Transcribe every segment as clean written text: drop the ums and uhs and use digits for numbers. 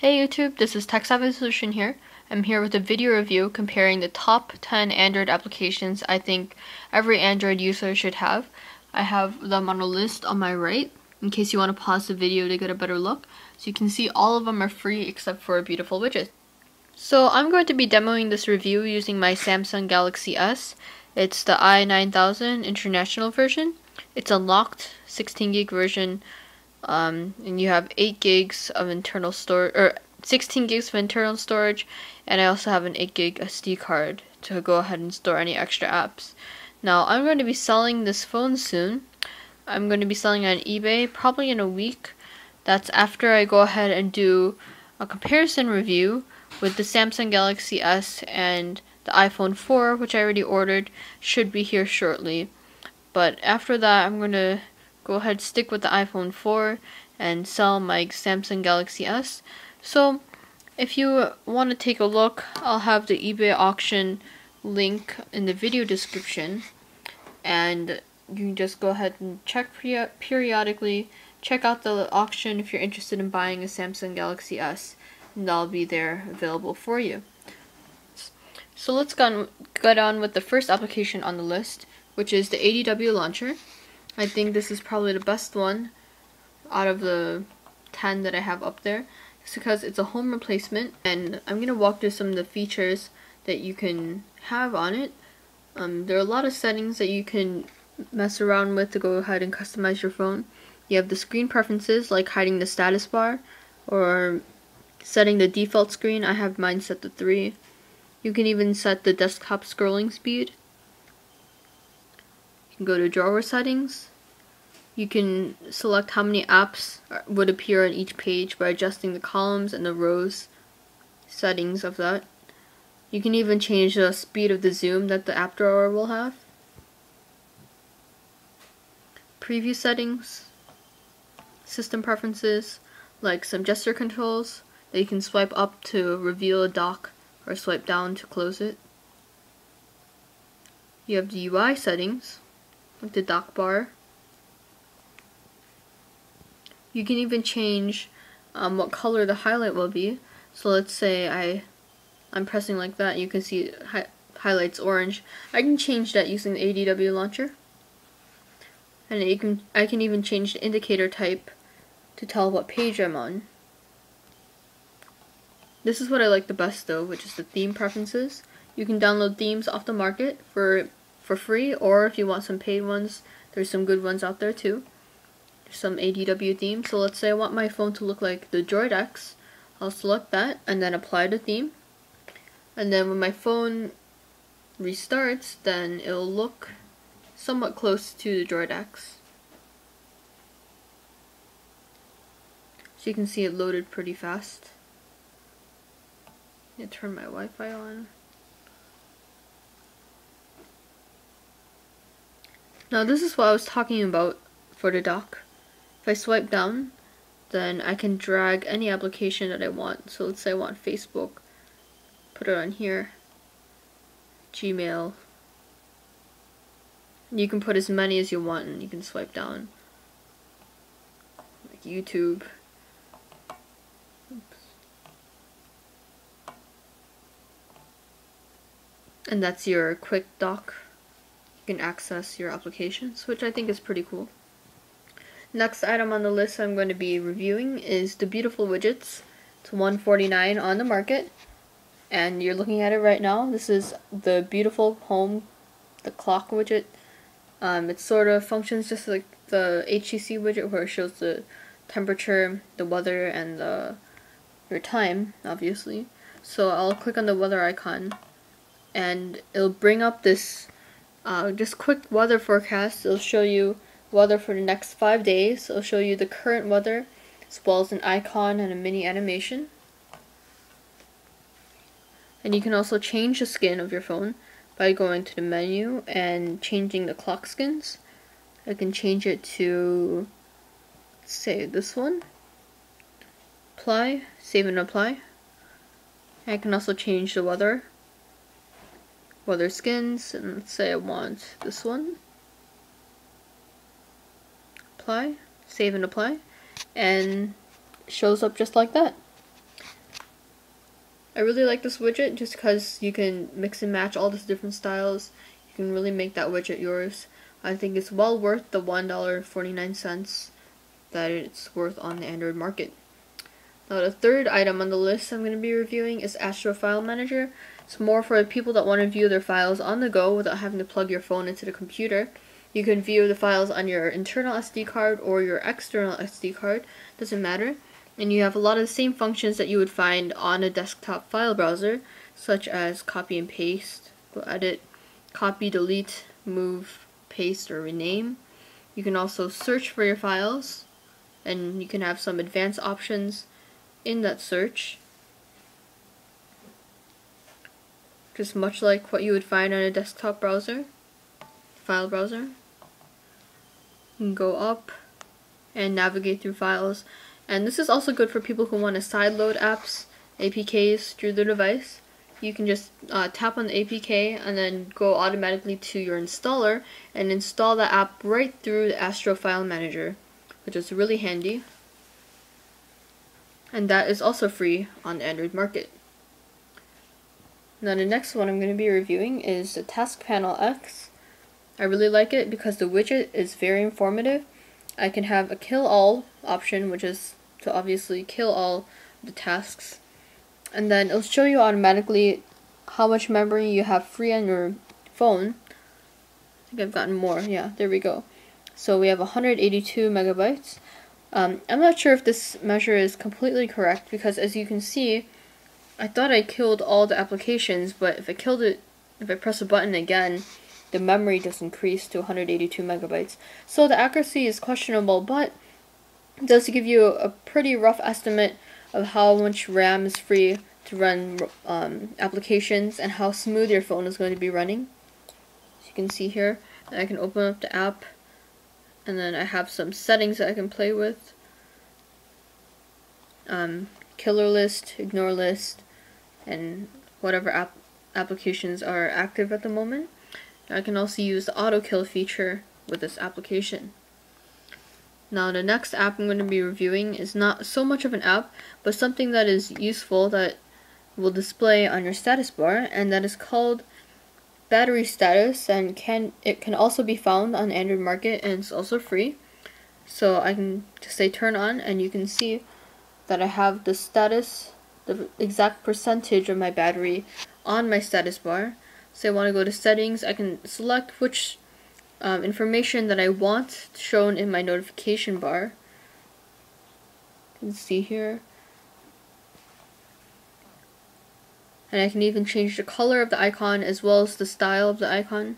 Hey YouTube, this is Tech Savvy Solution here. I'm here with a video review comparing the top 10 Android applications I think every Android user should have. I have them on a list on my right, in case you want to pause the video to get a better look. So you can see all of them are free except for a beautiful widget. So I'm going to be demoing this review using my Samsung Galaxy S. It's the i9000 international version. It's unlocked 16 gig version. And you have 8 gigs of internal storage, or 16 gigs of internal storage, and I also have an 8 gig SD card to go ahead and store any extra apps. Now, I'm going to be selling this phone soon. I'm going to be selling it on eBay probably in a week. That's after I go ahead and do a comparison review with the Samsung Galaxy S and the iPhone 4, which I already ordered, should be here shortly. But after that, I'm going to go ahead and stick with the iPhone 4 and sell my Samsung Galaxy S. So if you want to take a look, I'll have the eBay auction link in the video description, and you can just go ahead and check periodically, check out the auction if you're interested in buying a Samsung Galaxy S, and that'll be there available for you. So let's get on with the first application on the list, which is the ADW Launcher. I think this is probably the best one out of the 10 that I have up there, just because it's a home replacement, and I'm going to walk through some of the features that you can have on it. There are a lot of settings that you can mess around with to go ahead and customize your phone. You have the screen preferences, like hiding the status bar or setting the default screen. I have mine set to 3. You can even set the desktop scrolling speed. You can go to drawer settings. You can select how many apps would appear on each page by adjusting the columns and the rows settings of that. You can even change the speed of the zoom that the app drawer will have. Preview settings, system preferences, like some gesture controls that you can swipe up to reveal a dock or swipe down to close it. You have the UI settings, like the dock bar. You can even change what color the highlight will be. So let's say I'm pressing like that, you can see it highlights orange. I can change that using the ADW Launcher. And I can even change the indicator type to tell what page I'm on. This is what I like the best though, which is the theme preferences. You can download themes off the market for free, or if you want some paid ones, there's some good ones out there too. Some ADW themes. So let's say I want my phone to look like the Droid X. I'll select that and then apply the theme. And then when my phone restarts, then it'll look somewhat close to the Droid X. So you can see it loaded pretty fast. I'm gonna turn my Wi-Fi on. Now this is what I was talking about for the dock. If I swipe down, then I can drag any application that I want. So let's say I want Facebook, put it on here, Gmail. You can put as many as you want, and you can swipe down, like YouTube. Oops. And that's your quick dock. You can access your applications, which I think is pretty cool. Next item on the list I'm going to be reviewing is the beautiful Widgets. It's $149 on the market, and you're looking at it right now. This is the beautiful home, the clock widget. It sort of functions just like the HTC widget, where it shows the temperature, the weather, and your time, obviously. So I'll click on the weather icon, and it'll bring up this just quick weather forecast. It'll show you weather for the next 5 days. It'll show you the current weather, as well as an icon and a mini animation. And you can also change the skin of your phone by going to the menu and changing the clock skins. I can change it to, say, this one. Apply, save and apply. And I can also change the weather skins, and let's say I want this one. Apply, save and apply, and it shows up just like that. I really like this widget just because you can mix and match all these different styles. You can really make that widget yours. I think it's well worth the $1.49 that it's worth on the Android market. Now the third item on the list I'm going to be reviewing is Astro File Manager. It's more for people that want to view their files on the go without having to plug your phone into the computer. You can view the files on your internal SD card or your external SD card, doesn't matter. And you have a lot of the same functions that you would find on a desktop file browser, such as copy and paste, go edit, copy, delete, move, paste, or rename. You can also search for your files, and you can have some advanced options in that search, just much like what you would find on a desktop browser, file browser. You can go up and navigate through files, and this is also good for people who want to sideload apps, APKs through their device. You can just tap on the APK and then go automatically to your installer and install the app right through the Astro File Manager, which is really handy. And that is also free on the Android market. Now the next one I'm going to be reviewing is the Task Panel X. I really like it because the widget is very informative. I can have a kill all option, which is to obviously kill all the tasks. And then it'll show you automatically how much memory you have free on your phone. I think I've gotten more. Yeah, there we go. So we have 182 megabytes. I'm not sure if this measure is completely correct because as you can see, I thought I killed all the applications, but if I press a button again, the memory does increase to 182 megabytes. So the accuracy is questionable, but it does give you a pretty rough estimate of how much RAM is free to run applications and how smooth your phone is going to be running. As you can see here, I can open up the app, and then I have some settings that I can play with. Killer list, ignore list, and whatever applications are active at the moment. I can also use the auto kill feature with this application. Now the next app I'm going to be reviewing is not so much of an app, but something that is useful that will display on your status bar, and that is called Battery Status, and it can also be found on Android Market, and it's also free. So I can just say turn on, and you can see that I have the status, the exact percentage of my battery on my status bar. So I want to go to settings, I can select which information that I want shown in my notification bar. You can see here. And I can even change the color of the icon as well as the style of the icon,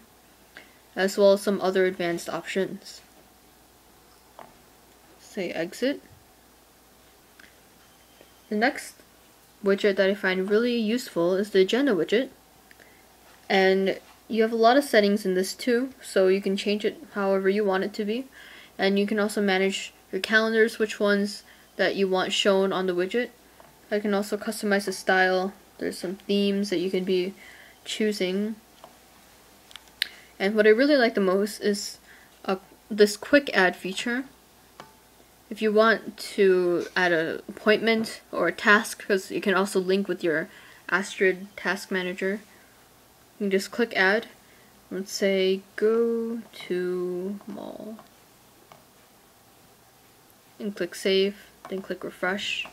as well as some other advanced options. Say exit. The next widget that I find really useful is the agenda widget. And you have a lot of settings in this too, so you can change it however you want it to be. And you can also manage your calendars, which ones that you want shown on the widget. I can also customize the style. There's some themes that you can be choosing. And what I really like the most is this quick add feature. If you want to add an appointment or a task, because you can also link with your Astro Task Manager, you can just click add. Let's say go to mall. And click save, then click refresh.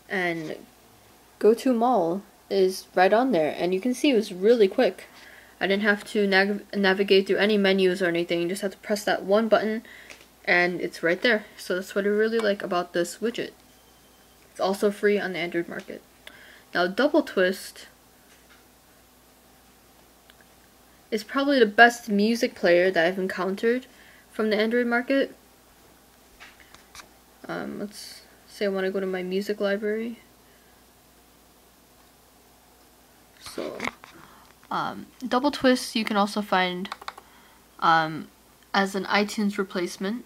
And go to mall is right on there, and you can see it was really quick. I didn't have to navigate through any menus or anything, you just have to press that one button and it's right there. So that's what I really like about this widget. It's also free on the Android market. Now Double Twist is probably the best music player that I've encountered from the Android market. Let's say I want to go to my music library. So, Double Twist you can also find as an iTunes replacement.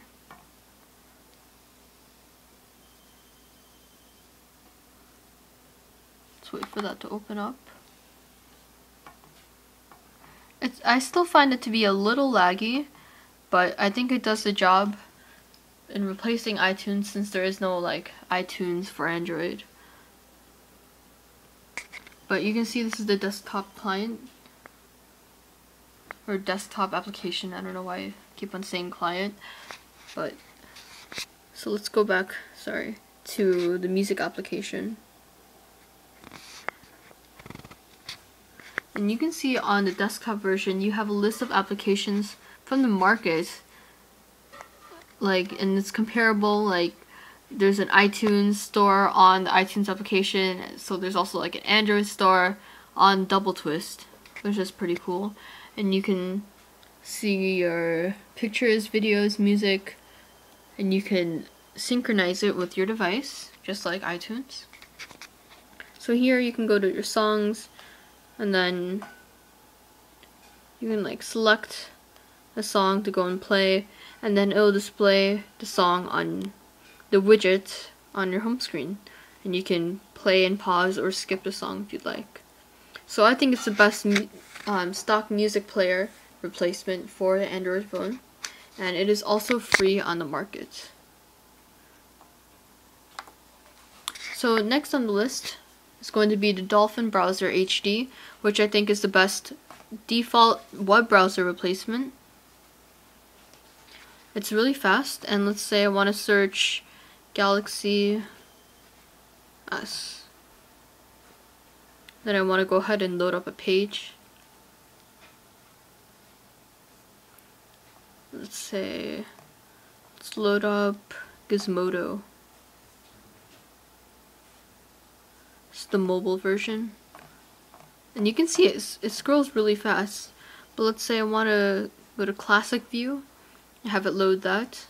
Let's wait for that to open up. I still find it to be a little laggy, but I think it does the job in replacing iTunes since there is no like iTunes for Android. But you can see this is the desktop client, or desktop application. I don't know why I keep on saying client, but so let's go back, sorry, to the music application. And you can see on the desktop version, you have a list of applications from the market, like, and it's comparable. Like, there's an iTunes store on the iTunes application, so there's also like an Android store on Double Twist, which is pretty cool. And you can see your pictures, videos, music, and you can synchronize it with your device, just like iTunes. So here you can go to your songs, and then you can like select a song to go and play, and then it'll display the song on the widget on your home screen, and you can play and pause or skip the song if you'd like. So I think it's the best stock music player replacement for the Android phone, and it is also free on the market. So next on the list is going to be the Dolphin Browser HD, which I think is the best default web browser replacement. It's really fast, and let's say I want to search Galaxy S. Then I want to go ahead and load up a page. Let's load up Gizmodo. It's the mobile version. And you can see it scrolls really fast. But let's say I want to go to classic view and have it load that.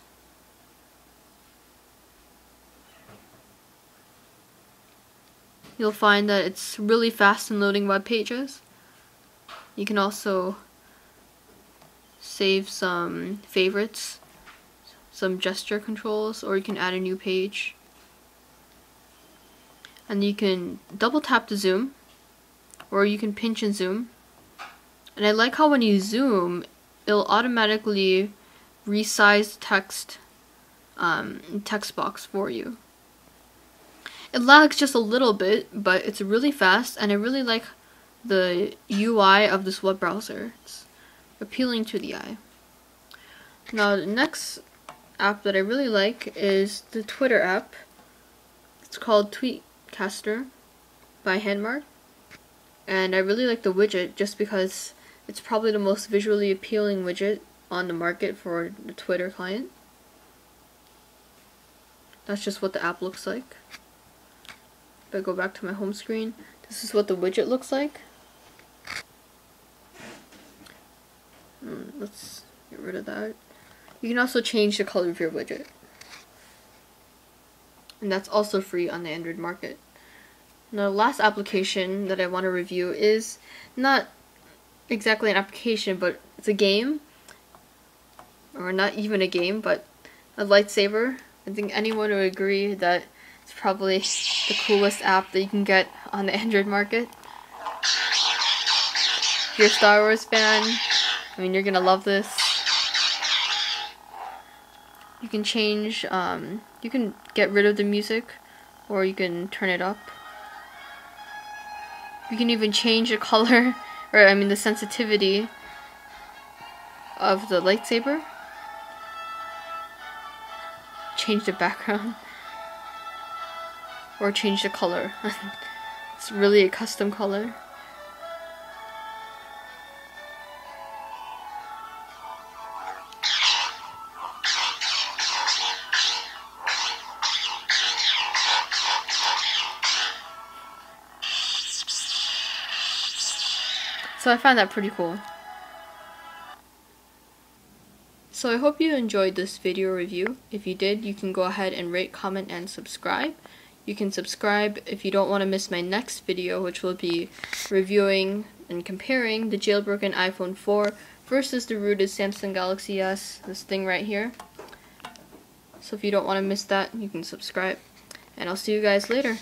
You'll find that it's really fast in loading web pages. You can also save some favorites, some gesture controls, or you can add a new page. And you can double tap to zoom, or you can pinch and zoom. And I like how when you zoom, it'll automatically resize text box for you. It lags just a little bit, but it's really fast, and I really like the UI of this web browser. It's appealing to the eye. Now the next app that I really like is the Twitter app. It's called Tweetcaster by Handmark, and I really like the widget just because it's probably the most visually appealing widget on the market for the Twitter client. That's just what the app looks like. If I go back to my home screen, this is what the widget looks like. Let's get rid of that. You can also change the color of your widget. And that's also free on the Android market. Now, the last application that I want to review is not exactly an application, but it's a game. Or not even a game, but a lightsaber. I think anyone would agree that it's probably the coolest app that you can get on the Android market. If you're a Star Wars fan, I mean, you're gonna love this. You can change, you can get rid of the music, or you can turn it up. You can even change the color, or I mean the sensitivity of the lightsaber. Change the background. Or change the color. It's really a custom color. So I found that pretty cool. So I hope you enjoyed this video review. If you did, you can go ahead and rate, comment, and subscribe. You can subscribe if you don't want to miss my next video, which will be reviewing and comparing the jailbroken iPhone 4 versus the rooted Samsung Galaxy S, this thing right here. So if you don't want to miss that, you can subscribe. And I'll see you guys later.